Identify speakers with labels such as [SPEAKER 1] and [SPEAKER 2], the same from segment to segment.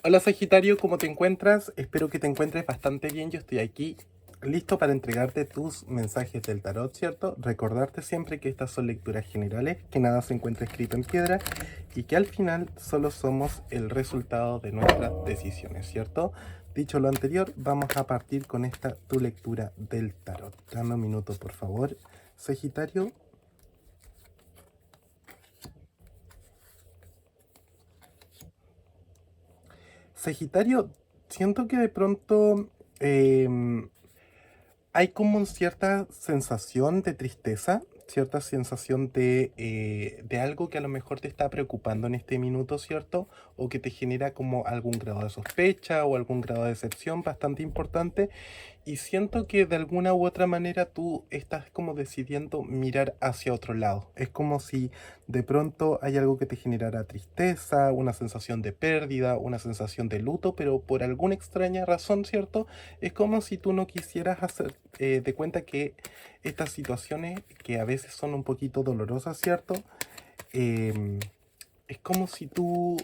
[SPEAKER 1] Hola Sagitario, ¿cómo te encuentras? Espero que te encuentres bastante bien. Yo estoy aquí listo para entregarte tus mensajes del tarot, ¿cierto? Recordarte siempre que estas son lecturas generales, que nada se encuentra escrito en piedra y que al final solo somos el resultado de nuestras decisiones, ¿cierto? Dicho lo anterior, vamos a partir con esta tu lectura del tarot. Dame un minuto, por favor, Sagitario. Sagitario, siento que de pronto hay como cierta sensación de tristeza, cierta sensación de algo que a lo mejor te está preocupando en este minuto, ¿cierto? O que te genera como algún grado de sospecha o algún grado de decepción bastante importante. Y siento que de alguna u otra manera tú estás como decidiendo mirar hacia otro lado. Es como si de pronto hay algo que te generara tristeza, una sensación de pérdida, una sensación de luto, pero por alguna extraña razón, ¿cierto? Es como si tú no quisieras hacer de cuenta que estas situaciones que a veces son un poquito dolorosas, ¿cierto? Em, es como si tú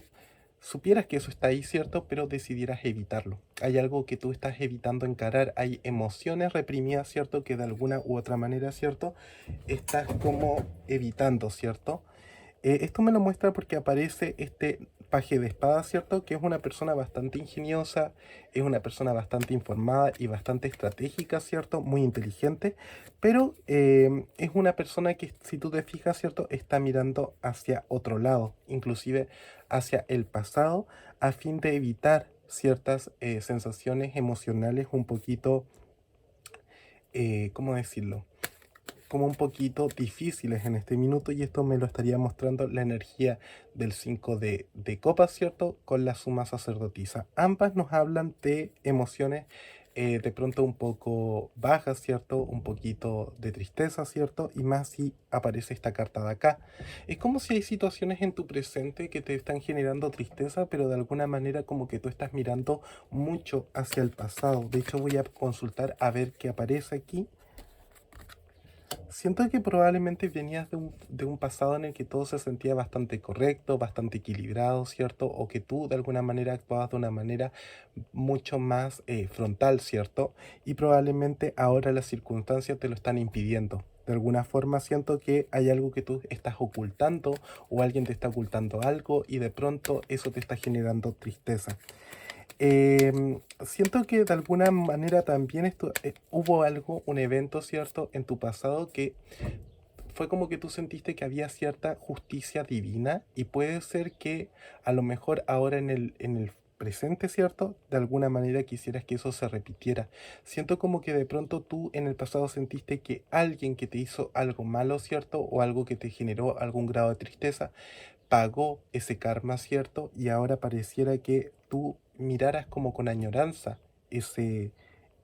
[SPEAKER 1] supieras que eso está ahí, ¿cierto? Pero decidieras evitarlo. Hay algo que tú estás evitando encarar, hay emociones reprimidas, ¿cierto? Que de alguna u otra manera, ¿cierto? Estás como evitando, ¿cierto? Esto me lo muestra porque aparece este paje de espadas, ¿cierto? Que es una persona bastante ingeniosa, es una persona bastante informada y bastante estratégica, ¿cierto? Muy inteligente, pero es una persona que, si tú te fijas, ¿cierto? Está mirando hacia otro lado, inclusive hacia el pasado, a fin de evitar ciertas sensaciones emocionales un poquito, ¿cómo decirlo? Como un poquito difíciles en este minuto, y esto me lo estaría mostrando la energía del 5 de copas, ¿cierto? Con la suma sacerdotisa. Ambas nos hablan de emociones de pronto un poco bajas, ¿cierto? Un poquito de tristeza, ¿cierto? Y más si aparece esta carta de acá. Es como si hay situaciones en tu presente que te están generando tristeza, pero de alguna manera como que tú estás mirando mucho hacia el pasado. De hecho, voy a consultar a ver qué aparece aquí. Siento que probablemente venías de un pasado en el que todo se sentía bastante correcto, bastante equilibrado, ¿cierto? O que tú de alguna manera actuabas de una manera mucho más frontal, ¿cierto? Y probablemente ahora las circunstancias te lo están impidiendo. De alguna forma siento que hay algo que tú estás ocultando o alguien te está ocultando algo y de pronto eso te está generando tristeza. Siento que de alguna manera también hubo algo, un evento, ¿cierto?, en tu pasado que fue como que tú sentiste que había cierta justicia divina y puede ser que a lo mejor ahora en el presente, ¿cierto? De alguna manera quisieras que eso se repitiera. Siento como que de pronto tú en el pasado sentiste que alguien que te hizo algo malo, ¿cierto? O algo que te generó algún grado de tristeza, pagó ese karma, ¿cierto? Y ahora pareciera que tú miraras como con añoranza ese,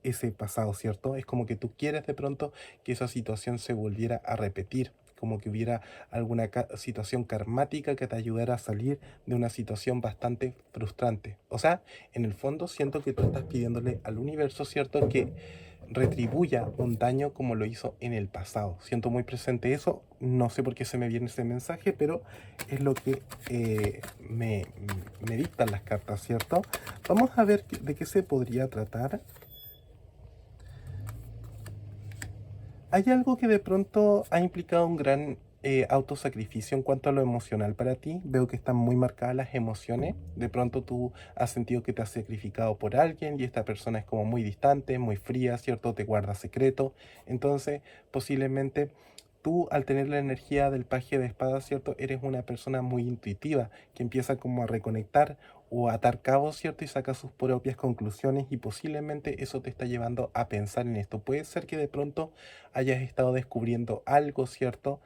[SPEAKER 1] ese pasado, ¿cierto? Es como que tú quieres de pronto que esa situación se volviera a repetir, como que hubiera alguna situación karmática que te ayudara a salir de una situación bastante frustrante. O sea, en el fondo siento que tú estás pidiéndole al universo, ¿cierto?, que retribuya un daño como lo hizo en el pasado. Siento muy presente eso, no sé por qué se me viene ese mensaje, pero es lo que me dictan las cartas, ¿cierto? Vamos a ver de qué se podría tratar. ¿Hay algo que de pronto ha implicado un gran autosacrificio en cuanto a lo emocional para ti? Veo que están muy marcadas las emociones. De pronto tú has sentido que te has sacrificado por alguien y esta persona es como muy distante, muy fría, ¿cierto? Te guarda secreto. Entonces, posiblemente tú, al tener la energía del paje de espadas, ¿cierto? Eres una persona muy intuitiva que empieza como a reconectar o a atar cabos, ¿cierto? Y saca sus propias conclusiones y posiblemente eso te está llevando a pensar en esto. Puede ser que de pronto hayas estado descubriendo algo, ¿cierto?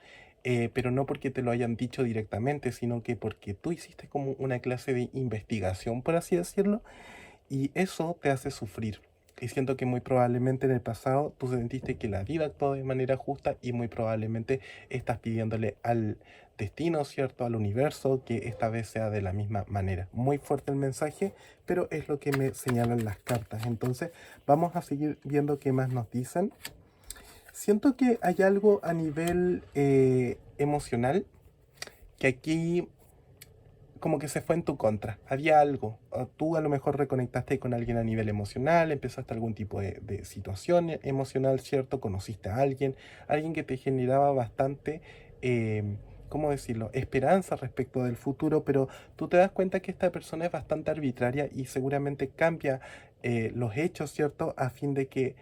[SPEAKER 1] Pero no porque te lo hayan dicho directamente, sino que porque tú hiciste como una clase de investigación, por así decirlo, y eso te hace sufrir. Y siento que muy probablemente en el pasado tú sentiste que la vida actuó de manera justa y muy probablemente estás pidiéndole al destino, ¿cierto? Al universo, que esta vez sea de la misma manera. Muy fuerte el mensaje, pero es lo que me señalan las cartas. Entonces, vamos a seguir viendo qué más nos dicen. Siento que hay algo a nivel emocional que aquí como que se fue en tu contra. Había algo. O tú a lo mejor reconectaste con alguien a nivel emocional, empezaste algún tipo de situación emocional, ¿cierto? Conociste a alguien, alguien que te generaba bastante, ¿cómo decirlo? Esperanza respecto del futuro, pero tú te das cuenta que esta persona es bastante arbitraria y seguramente cambia los hechos, ¿cierto? A fin de que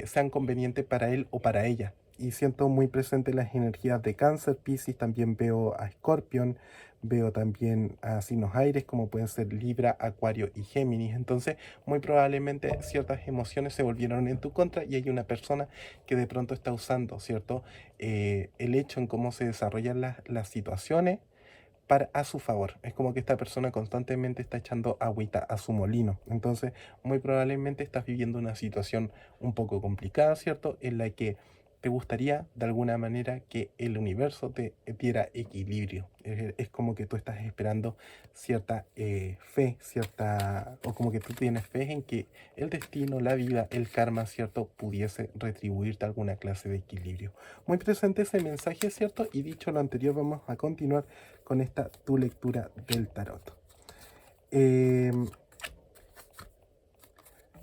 [SPEAKER 1] sean convenientes para él o para ella. Y siento muy presente las energías de Cáncer, Piscis, también veo a Escorpión, veo también a signos aires como pueden ser Libra, Acuario y Géminis. Entonces, muy probablemente ciertas emociones se volvieron en tu contra y hay una persona que de pronto está usando, ¿cierto? El hecho en cómo se desarrollan las situaciones para, a su favor. Es como que esta persona constantemente está echando agüita a su molino. Entonces, muy probablemente estás viviendo una situación un poco complicada, ¿cierto? En la que te gustaría de alguna manera que el universo te diera equilibrio. Es como que tú estás esperando cierta fe, cierta, o como que tú tienes fe en que el destino, la vida, el karma, ¿cierto? Pudiese retribuirte alguna clase de equilibrio. Muy presente ese mensaje, ¿cierto? Y dicho lo anterior, vamos a continuar con esta tu lectura del tarot.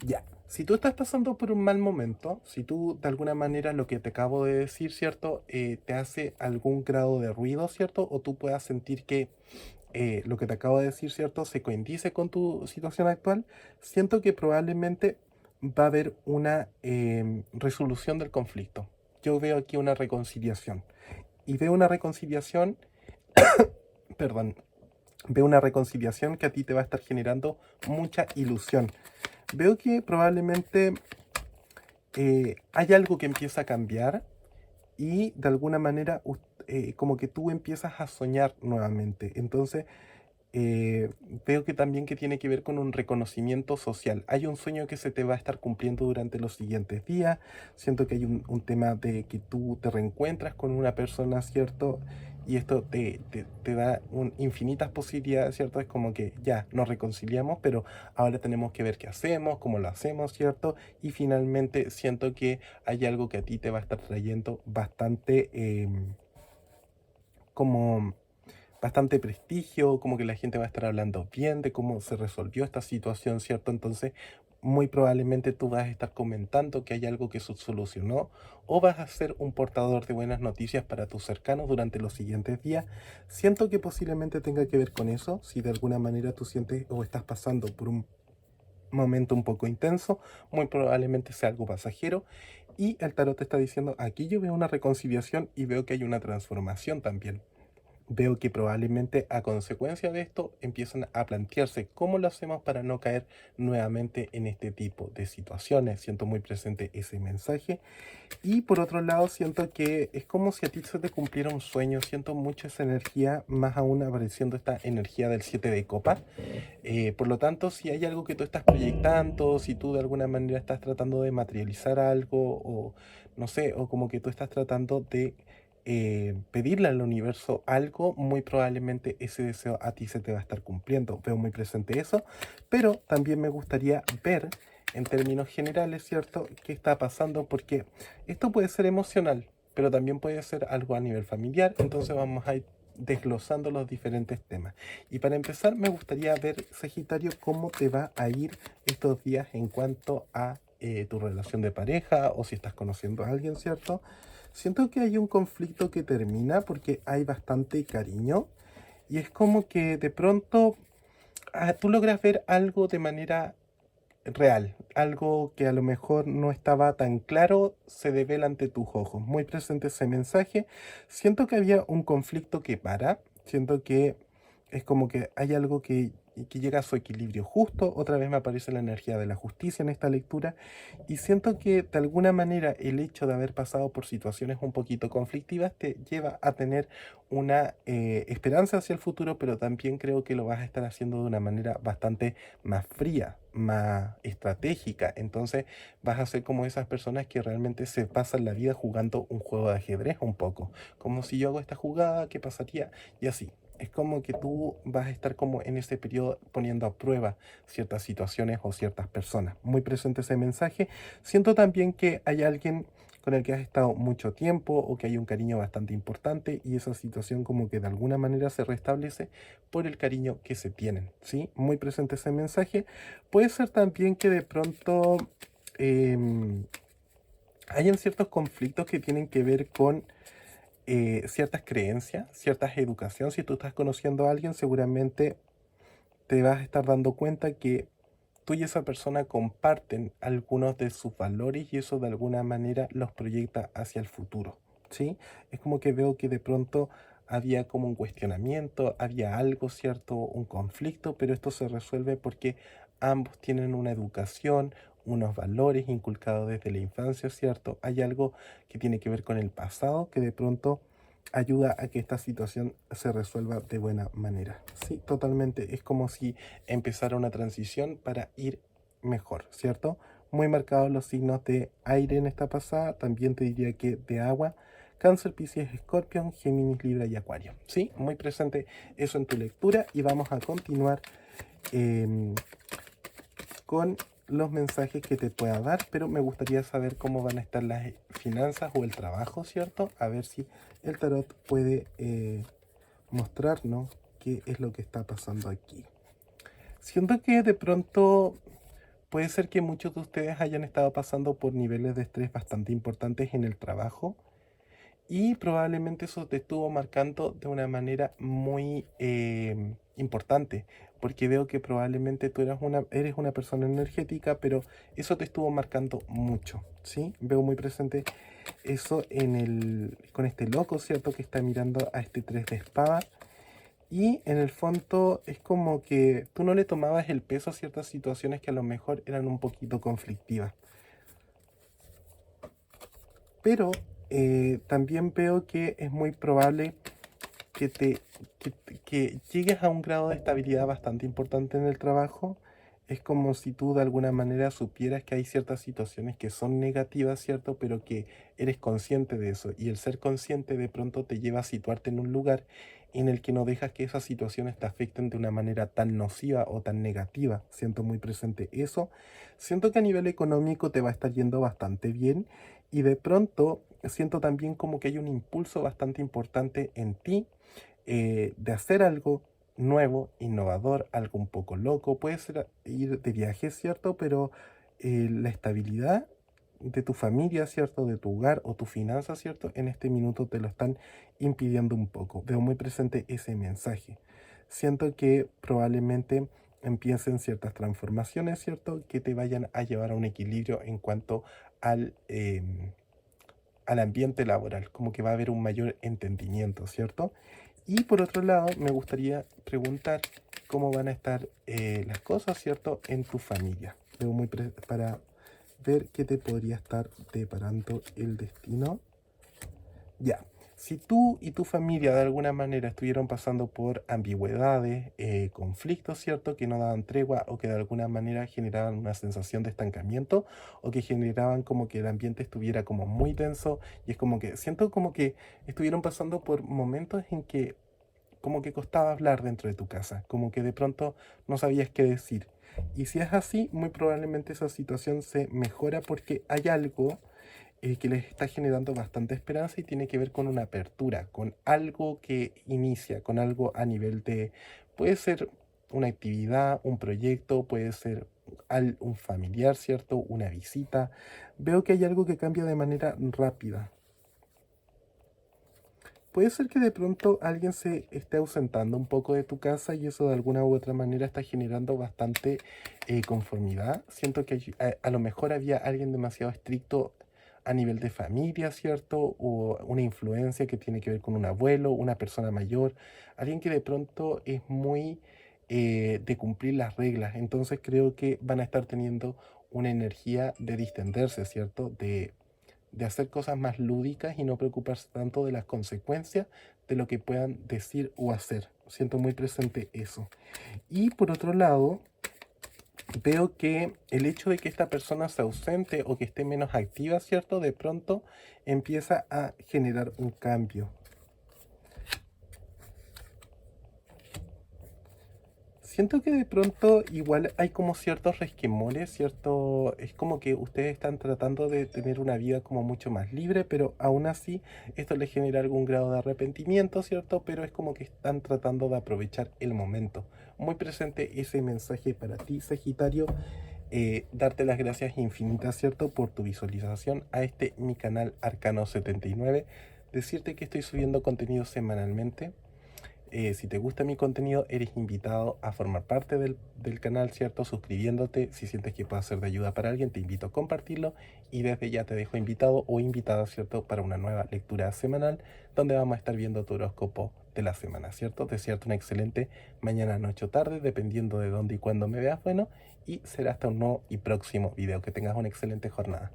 [SPEAKER 1] Ya, si tú estás pasando por un mal momento, si tú de alguna manera lo que te acabo de decir, ¿cierto? Te hace algún grado de ruido, ¿cierto? O tú puedas sentir que lo que te acabo de decir, ¿cierto? Se coincide con tu situación actual, siento que probablemente va a haber una resolución del conflicto. Yo veo aquí una reconciliación. Y veo una reconciliación, perdón, veo una reconciliación que a ti te va a estar generando mucha ilusión. Veo que probablemente hay algo que empieza a cambiar y de alguna manera como que tú empiezas a soñar nuevamente. Entonces eh, veo que también que tiene que ver con un reconocimiento social. Hay un sueño que se te va a estar cumpliendo durante los siguientes días. Siento que hay un tema de que tú te reencuentras con una persona, ¿cierto? Y esto te da infinitas posibilidades, ¿cierto? Es como que ya nos reconciliamos, pero ahora tenemos que ver qué hacemos, cómo lo hacemos, ¿cierto? Y finalmente siento que hay algo que a ti te va a estar trayendo bastante como bastante prestigio, como que la gente va a estar hablando bien de cómo se resolvió esta situación, ¿cierto? Entonces, muy probablemente tú vas a estar comentando que hay algo que se solucionó o vas a ser un portador de buenas noticias para tus cercanos durante los siguientes días. Siento que posiblemente tenga que ver con eso, si de alguna manera tú sientes o estás pasando por un momento un poco intenso, muy probablemente sea algo pasajero y el tarot te está diciendo, aquí yo veo una reconciliación y veo que hay una transformación también. Veo que probablemente a consecuencia de esto empiezan a plantearse cómo lo hacemos para no caer nuevamente en este tipo de situaciones. Siento muy presente ese mensaje. Y por otro lado, siento que es como si a ti se te cumpliera un sueño. Siento mucho esa energía, más aún apareciendo esta energía del 7 de copa. Por lo tanto, si hay algo que tú estás proyectando, si tú de alguna manera estás tratando de materializar algo o no sé, o como que tú estás tratando de pedirle al universo algo, muy probablemente ese deseo a ti se te va a estar cumpliendo. Veo muy presente eso, pero también me gustaría ver en términos generales, ¿cierto?, qué está pasando, porque esto puede ser emocional, pero también puede ser algo a nivel familiar, entonces vamos a ir desglosando los diferentes temas. Y para empezar, me gustaría ver, Sagitario, cómo te va a ir estos días en cuanto a tu relación de pareja o si estás conociendo a alguien, ¿cierto? Siento que hay un conflicto que termina porque hay bastante cariño y es como que de pronto tú logras ver algo de manera real, algo que a lo mejor no estaba tan claro, se devela ante tus ojos. Muy presente ese mensaje. Siento que había un conflicto que para, siento que es como que hay algo que llega a su equilibrio justo. Otra vez me aparece la energía de la justicia en esta lectura y siento que de alguna manera el hecho de haber pasado por situaciones un poquito conflictivas te lleva a tener una esperanza hacia el futuro, pero también creo que lo vas a estar haciendo de una manera bastante más fría, más estratégica. Entonces vas a ser como esas personas que realmente se pasan la vida jugando un juego de ajedrez un poco. Como si yo hago esta jugada, ¿qué pasaría? Y así. Es como que tú vas a estar como en ese periodo poniendo a prueba ciertas situaciones o ciertas personas. Muy presente ese mensaje. Siento también que hay alguien con el que has estado mucho tiempo o que hay un cariño bastante importante y esa situación como que de alguna manera se restablece por el cariño que se tienen, ¿sí? Muy presente ese mensaje. Puede ser también que de pronto em, hayan ciertos conflictos que tienen que ver con ciertas creencias, ciertas educación. Si tú estás conociendo a alguien, seguramente te vas a estar dando cuenta que tú y esa persona comparten algunos de sus valores y eso de alguna manera los proyecta hacia el futuro, ¿sí? Es como que veo que de pronto había como un cuestionamiento, había algo, ¿cierto? Un conflicto, pero esto se resuelve porque ambos tienen una educación, unos valores inculcados desde la infancia, ¿cierto? Hay algo que tiene que ver con el pasado que de pronto ayuda a que esta situación se resuelva de buena manera. Sí, totalmente. Es como si empezara una transición para ir mejor, ¿cierto? Muy marcados los signos de aire en esta pasada, también te diría que de agua, Cáncer, Piscis, Escorpión, Géminis, Libra y Acuario. Sí, muy presente eso en tu lectura y vamos a continuar em, con los mensajes que te pueda dar, pero me gustaría saber cómo van a estar las finanzas o el trabajo, ¿cierto? A ver si el tarot puede mostrarnos qué es lo que está pasando aquí. Siento que de pronto puede ser que muchos de ustedes hayan estado pasando por niveles de estrés bastante importantes en el trabajo y probablemente eso te estuvo marcando de una manera muy importante, porque veo que probablemente tú eres una persona energética, pero eso te estuvo marcando mucho, ¿sí? Veo muy presente eso con este loco, ¿cierto? Que está mirando a este 3 de espada. Y en el fondo es como que tú no le tomabas el peso a ciertas situaciones que a lo mejor eran un poquito conflictivas. Pero también veo que es muy probable que, que llegues a un grado de estabilidad bastante importante en el trabajo. Es como si tú de alguna manera supieras que hay ciertas situaciones que son negativas, ¿cierto? Pero que eres consciente de eso. Y el ser consciente de pronto te lleva a situarte en un lugar en el que no dejas que esas situaciones te afecten de una manera tan nociva o tan negativa. Siento muy presente eso. Siento que a nivel económico te va a estar yendo bastante bien. Y de pronto siento también como que hay un impulso bastante importante en ti de hacer algo nuevo, innovador, algo un poco loco. Puede ser ir de viaje, ¿cierto? Pero la estabilidad de tu familia, ¿cierto? De tu hogar o tu finanzas, ¿cierto? En este minuto te lo están impidiendo un poco. Veo muy presente ese mensaje. Siento que probablemente empiecen ciertas transformaciones, ¿cierto? Que te vayan a llevar a un equilibrio en cuanto al ambiente laboral, como que va a haber un mayor entendimiento, ¿cierto? Y por otro lado, me gustaría preguntar cómo van a estar las cosas, ¿cierto?, en tu familia. Para ver qué te podría estar deparando el destino. Ya, si tú y tu familia de alguna manera estuvieron pasando por ambigüedades, conflictos, ¿cierto?, que no daban tregua o que de alguna manera generaban una sensación de estancamiento o que generaban como que el ambiente estuviera como muy denso y es como que siento como que estuvieron pasando por momentos en que como que costaba hablar dentro de tu casa, como que de pronto no sabías qué decir. Y si es así, muy probablemente esa situación se mejora porque hay algo que les está generando bastante esperanza y tiene que ver con una apertura, con algo que inicia, con algo a nivel de, puede ser una actividad, un proyecto, puede ser un familiar, ¿cierto? Una visita. Veo que hay algo que cambia de manera rápida. Puede ser que de pronto alguien se esté ausentando un poco de tu casa y eso de alguna u otra manera está generando bastante conformidad. Siento que a lo mejor había alguien demasiado estricto a nivel de familia, ¿cierto? O una influencia que tiene que ver con un abuelo, una persona mayor, alguien que de pronto es muy de cumplir las reglas. Entonces creo que van a estar teniendo una energía de distenderse, ¿cierto? De hacer cosas más lúdicas y no preocuparse tanto de las consecuencias de lo que puedan decir o hacer. Siento muy presente eso. Y por otro lado, veo que el hecho de que esta persona se ausente o que esté menos activa, ¿cierto? De pronto empieza a generar un cambio. Siento que de pronto igual hay como ciertos resquemores, cierto, es como que ustedes están tratando de tener una vida como mucho más libre, pero aún así esto les genera algún grado de arrepentimiento, ¿cierto? Pero es como que están tratando de aprovechar el momento. Muy presente ese mensaje para ti, Sagitario. Darte las gracias infinitas, ¿cierto? Por tu visualización a este mi canal Arcano79. Decirte que estoy subiendo contenido semanalmente. Si te gusta mi contenido, eres invitado a formar parte del canal, ¿cierto? Suscribiéndote. Si sientes que puede ser de ayuda para alguien, te invito a compartirlo. Y desde ya te dejo invitado o invitada, ¿cierto? Para una nueva lectura semanal, donde vamos a estar viendo tu horóscopo de la semana, ¿cierto? Desearte una excelente mañana, noche o tarde, dependiendo de dónde y cuándo me veas. Bueno, y será hasta un nuevo y próximo video. Que tengas una excelente jornada.